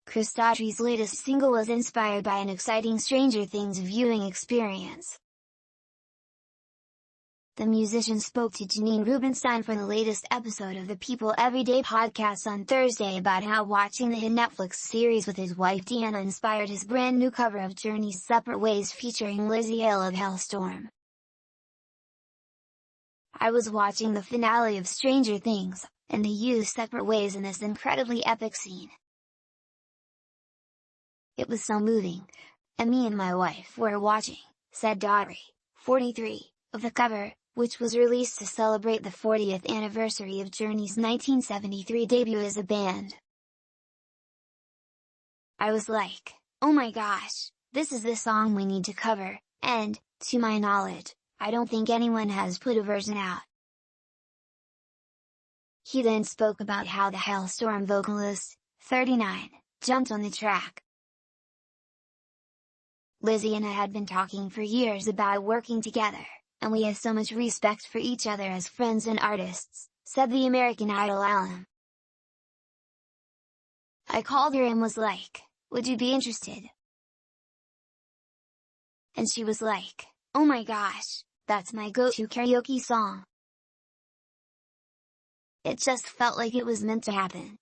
Daughtry's latest single was inspired by an exciting Stranger Things viewing experience. The musician spoke to Janine Rubinstein for the latest episode of the People Everyday podcast on Thursday about how watching the hit Netflix series with his wife Deanna inspired his brand new cover of Journey's Separate Ways featuring Lizzie Hale of Hellstorm. "I was watching the finale of Stranger Things, and they used Separate Ways in this incredibly epic scene. It was so moving, and me and my wife were watching," said Daughtry, 43, of the cover, which was released to celebrate the 40th anniversary of Journey's 1973 debut as a band. "I was like, oh my gosh, this is the song we need to cover, and, to my knowledge, I don't think anyone has put a version out." He then spoke about how the Hellstorm vocalist, 39, jumped on the track. "Lizzie and I had been talking for years about working together, and we have so much respect for each other as friends and artists," said the American Idol alum. "I called her and was like, would you be interested? And she was like, oh my gosh, that's my go-to karaoke song. It just felt like it was meant to happen."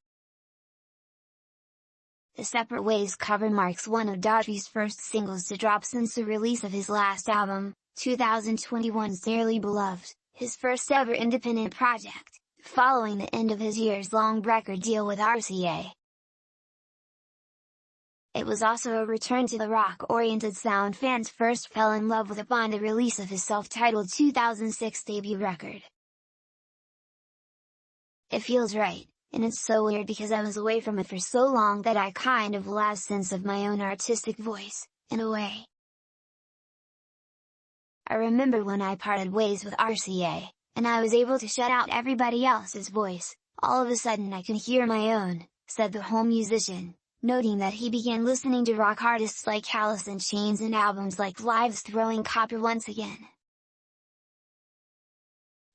The Separate Ways cover marks one of Daughtry's first singles to drop since the release of his last album, 2021's Dearly Beloved, his first ever independent project, following the end of his years-long record deal with RCA. It was also a return to the rock-oriented sound fans first fell in love with upon the release of his self-titled 2006 debut record. "It feels right, and it's so weird because I was away from it for so long that I kind of lost sense of my own artistic voice, in a way. I remember when I parted ways with RCA, and I was able to shut out everybody else's voice, all of a sudden I can hear my own," said the home musician, noting that he began listening to rock artists like Alice in Chains and albums like Live's Throwing Copper once again.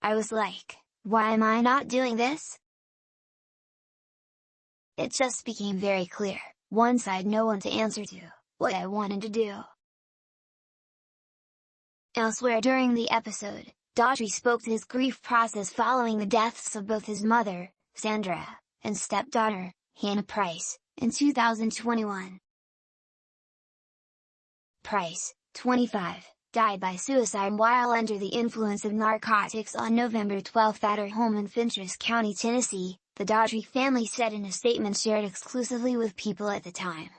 "I was like, why am I not doing this? It just became very clear, once I had no one to answer to, what I wanted to do." Elsewhere during the episode, Daughtry spoke to his grief process following the deaths of both his mother, Sandra, and stepdaughter, Hannah Price, in 2021. Price, 25, died by suicide while under the influence of narcotics on November 12 at her home in Fentress County, Tennessee, the Daughtry family said in a statement shared exclusively with People at the time.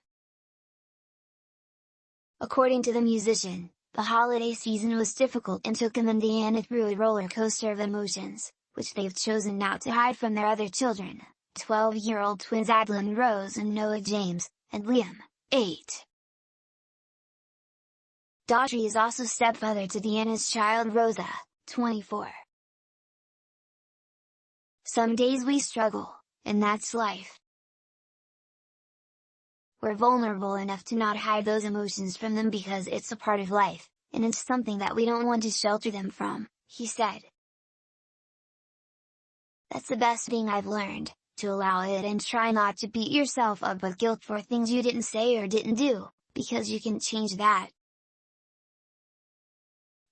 According to the musician, the holiday season was difficult and took him and Deanna through a roller coaster of emotions, which they've chosen not to hide from their other children, 12-year-old twins Adlin Rose and Noah James, and Liam, 8. Daughtry is also stepfather to Deanna's child Rosa, 24. "Some days we struggle, and that's life. We're vulnerable enough to not hide those emotions from them because it's a part of life, and it's something that we don't want to shelter them from," he said. "That's the best thing I've learned, to allow it and try not to beat yourself up with guilt for things you didn't say or didn't do, because you can change that."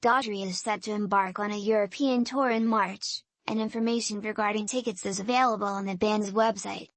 Daughtry is set to embark on a European tour in March, and information regarding tickets is available on the band's website.